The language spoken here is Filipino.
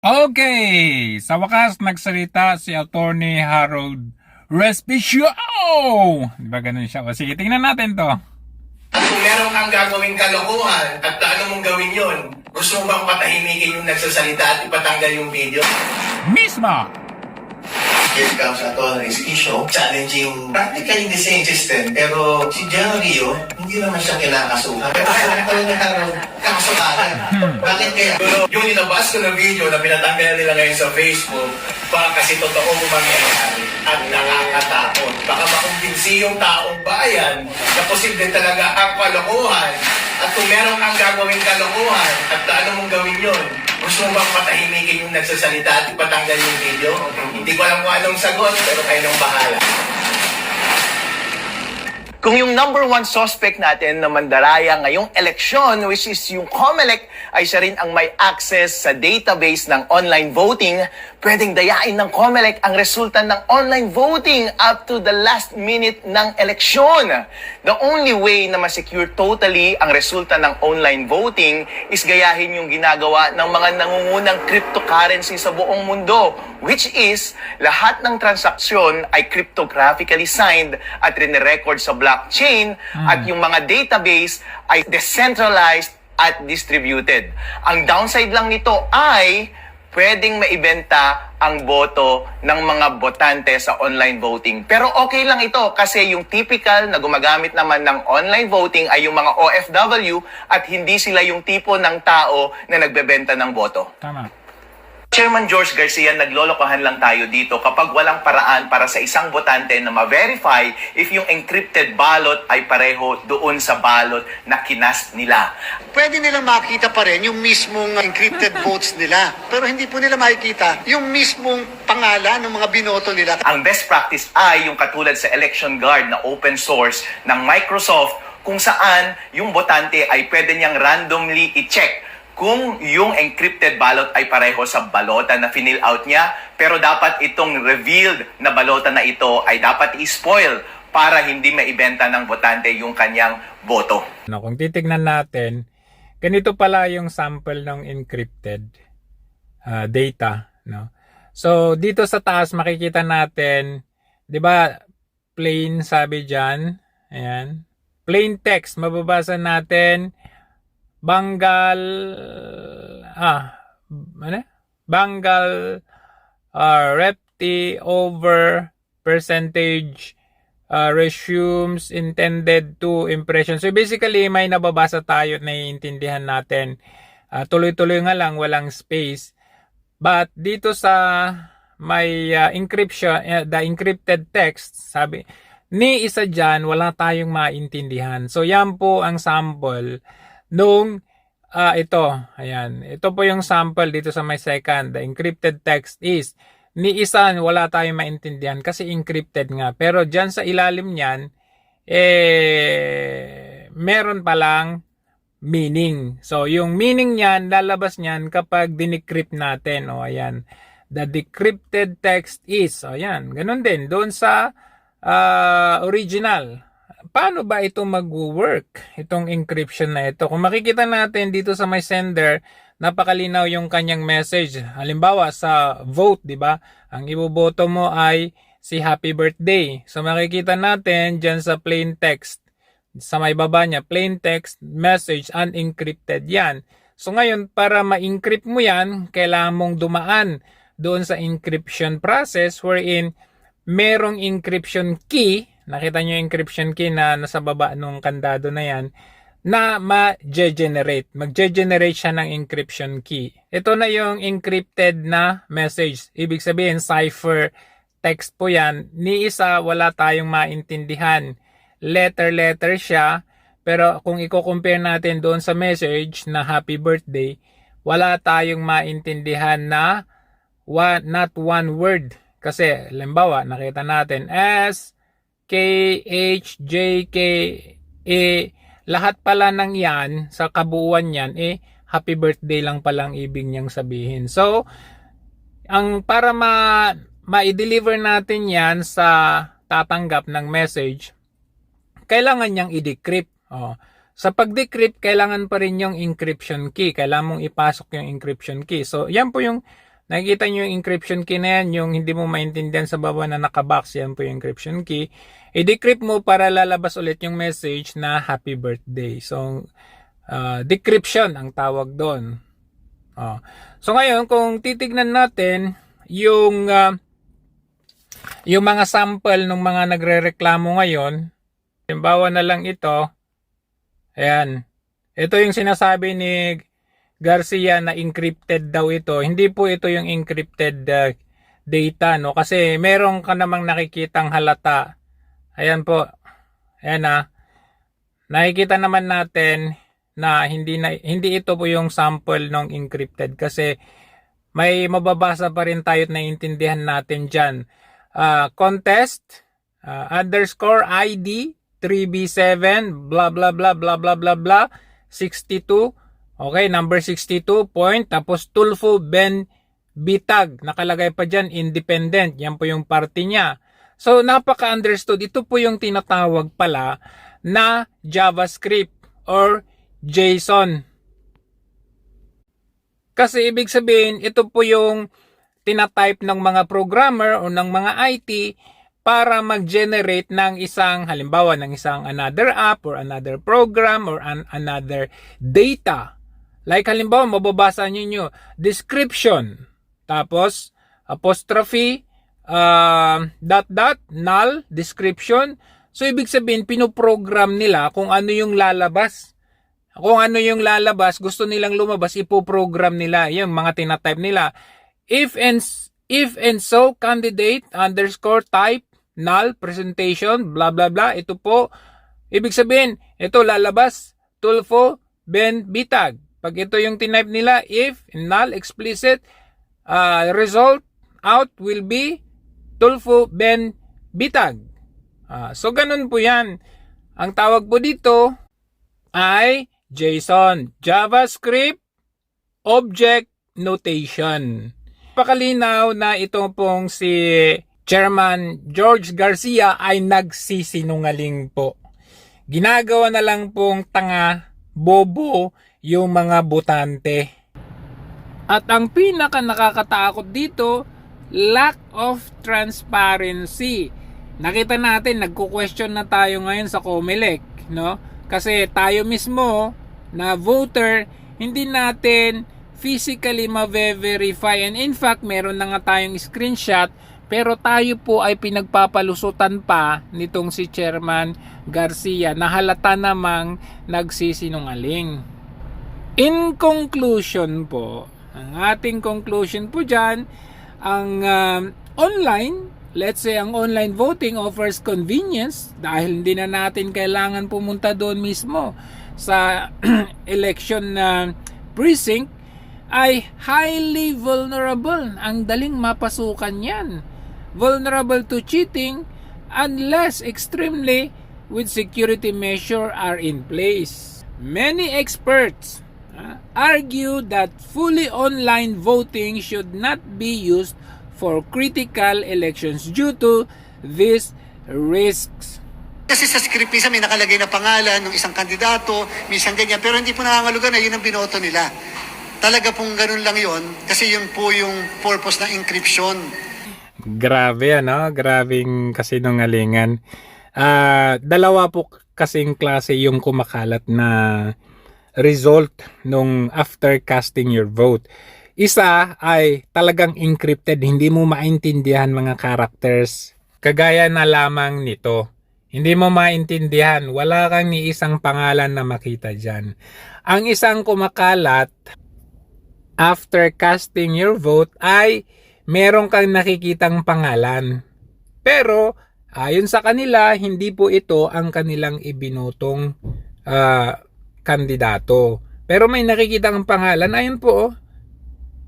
Okay, sa wakas nagsalita si Attorney Harold Respicio. Di ba ganun siya? O sige, tingnan natin to. At kung meron kang gagawing kalokohan at paano mong gawin yon, gusto mo bang patahimikin yung nagsasalita at ipatanggal yung video? Mismo! Here comes Attorney's issue, challenging practically the same system. Pero si General Rio, hindi naman siya kinakasuhan. Pero alam ko na Harold, kaso agad. Bakit kaya? Yung inabas ko na video na pinatanggal nila ngayon sa Facebook, baka kasi totoong mangyayari at nakakatakot. Baka makumbinsi yung taong bayan na posible talaga ang kalokohan. At kung meron kang gagawing kalokohan at paano mong gawin yon, gusto mo bang patahimikin yung nagsasalita at ipatanggal yung video? Hindi ko alam kung anong sagot, pero kayo nang bahala. Kung yung number one suspect natin na mandaraya ngayong eleksyon, which is yung COMELEC, ay siya rin ang may access sa database ng online voting, pwedeng dayain ng COMELEC ang resulta ng online voting up to the last minute ng eleksyon. The only way na ma-secure totally ang resulta ng online voting is gayahin yung ginagawa ng mga nangungunang cryptocurrency sa buong mundo, which is lahat ng transaksyon ay cryptographically signed at rinirecord sa blockchain at yung mga database ay decentralized at distributed. Ang downside lang nito ay pwedeng maibenta ang boto ng mga botante sa online voting. Pero okay lang ito kasi yung typical na gumagamit naman ng online voting ay yung mga OFW at hindi sila yung tipo ng tao na nagbebenta ng boto. Tama. Chairman George Garcia, naglolokohan lang tayo dito kapag walang paraan para sa isang botante na ma-verify if yung encrypted ballot ay pareho doon sa ballot na kinast nila. Pwede nilang makita pa rin yung mismong encrypted votes nila. Pero hindi po nila makikita yung mismong pangalan ng mga binoto nila. Ang best practice ay yung katulad sa Election Guard na open source ng Microsoft kung saan yung botante ay pwede niyang randomly i-check kung yung encrypted ballot ay pareho sa balota na fill out niya, pero dapat itong revealed na balota na ito ay dapat i-spoil para hindi maibenta ng botante yung kanyang boto. No, kung titignan natin, ganito pala yung sample ng encrypted data. No? So, dito sa taas makikita natin, di ba, plain sabi dyan, ayan, plain text, mababasa natin, Bengal repti over percentage resumes intended to impression. So basically may nababasa tayo, naiintindihan natin. Tuloy-tuloy nga lang, walang space. But dito sa may encryption, the encrypted text, sabi ni isa dyan, wala tayong maintindihan. So yan po ang sample nung ito, ayan. Ito po yung sample dito sa my second. The encrypted text is, ni isa wala tayong maintindihan kasi encrypted nga. Pero dyan sa ilalim niyan, meron palang meaning. So, yung meaning niyan, lalabas niyan kapag dinecrypt natin. O, ayan. The decrypted text is, o, ayan. Ganun din. Doon sa original. Paano ba ito mag-work, itong encryption na ito? Kung makikita natin dito sa my sender, napakalinaw yung kanyang message. Halimbawa sa vote, di ba? Ang iboboto mo ay si Happy Birthday. So makikita natin dyan sa plain text, sa may baba niya, plain text message unencrypted yan. So ngayon, para ma-encrypt mo yan, kailangan mong dumaan doon sa encryption process wherein merong encryption key. Nakita nyo yung encryption key na nasa baba nung kandado na yan, na ma-generate. Mag-generate siya ng encryption key. Ito na yung encrypted na message. Ibig sabihin, cipher text po yan. Ni isa, wala tayong maintindihan. Letter siya. Pero kung i-compare natin doon sa message na happy birthday, wala tayong maintindihan na not one word. Kasi, halimbawa, nakita natin S, K, H, J, K, E, lahat pala ng yan, sa kabuuan yan, happy birthday lang palang ibig niyang sabihin. So, para ma-deliver natin yan sa tatanggap ng message, kailangan niyang i-decrypt. Sa pag-decrypt, kailangan pa rin yung encryption key. Kailangan mong ipasok yung encryption key. So, yan po yung nakikita nyo yung encryption key na yan, yung hindi mo maintindihan sa baba na nakabox, yan po yung encryption key. I-decrypt mo para lalabas ulit yung message na happy birthday. So, decryption ang tawag doon. So ngayon, kung titignan natin yung mga sample ng mga nagrereklamo ngayon, halimbawa na lang ito, ayan, ito yung sinasabi ni Garcia na encrypted daw ito. Hindi po ito yung encrypted data, no? Kasi meron ka namang nakikitang halata. Ayan po. Ayan nakikita naman natin na hindi ito po yung sample ng encrypted kasi may mababasa pa rin tayo at naiintindihan natin diyan. Contest underscore ID 3B7 blah blah blah blah blah blah blah 62. Okay, number 62 point, tapos Tulfo Ben Bitag, nakalagay pa dyan, independent, yan po yung party niya. So, napaka-understood, ito po yung tinatawag pala na JavaScript or JSON. Kasi ibig sabihin, ito po yung tinatype ng mga programmer o ng mga IT para mag-generate ng isang, halimbawa, ng isang another app or another program or another data. Like halimbawa, mababasa niyo description, tapos apostrophe, null, description. So, ibig sabihin, pinoprogram nila kung ano yung lalabas. Kung ano yung lalabas, gusto nilang lumabas, ipoprogram nila. Yung mga tinatype nila. If and so, candidate, underscore, type, null, presentation, blah, blah, blah. Ito po, ibig sabihin, ito lalabas, Tulfo Ben Bitag. Pag ito yung tinype nila, if, null, explicit, result, out will be Tulfo Ben Bitag. So, ganun po yan. Ang tawag po dito ay JSON, JavaScript Object Notation. Pakalinaw na ito pong si Chairman George Garcia ay nagsisinungaling po. Ginagawa na lang pong tanga, bobo yung mga botante. At ang pinaka nakakatakot dito, lack of transparency. Nakita natin, nagko-question na tayo ngayon sa COMELEC, no? Kasi tayo mismo na voter, hindi natin physically ma-verify. And in fact, meron na nga tayong screenshot, pero tayo po ay pinagpapalusutan pa nitong si Chairman Garcia na halata namang nagsisinungaling. In conclusion po, ang ating conclusion po dyan, ang let's say ang online voting offers convenience dahil hindi na natin kailangan pumunta doon mismo sa election precinct, ay highly vulnerable. Ang daling mapasukan yan. Vulnerable to cheating unless extremely with security measure are in place. Many experts argue that fully online voting should not be used for critical elections due to these risks. Kasi sa script minsan may nakalagay na pangalan ng isang kandidato, minsan ganyan, pero hindi po nangangulugan na yun ang binoto nila. Talaga pong ganun lang yun, kasi yun po yung purpose ng encryption. Grabe grabing kasinungalingan. Dalawa po kasing klase yung kumakalat na result nung after casting your vote. Isa ay talagang encrypted, hindi mo maintindihan mga characters. Kagaya na lamang nito. Hindi mo maintindihan, wala kang ni isang pangalan na makita dyan. Ang isang kumakalat after casting your vote ay meron kang nakikitang pangalan. Pero ayon sa kanila, hindi po ito ang kanilang ibinotong kandidato. Pero may nakikitang pangalan, ayun po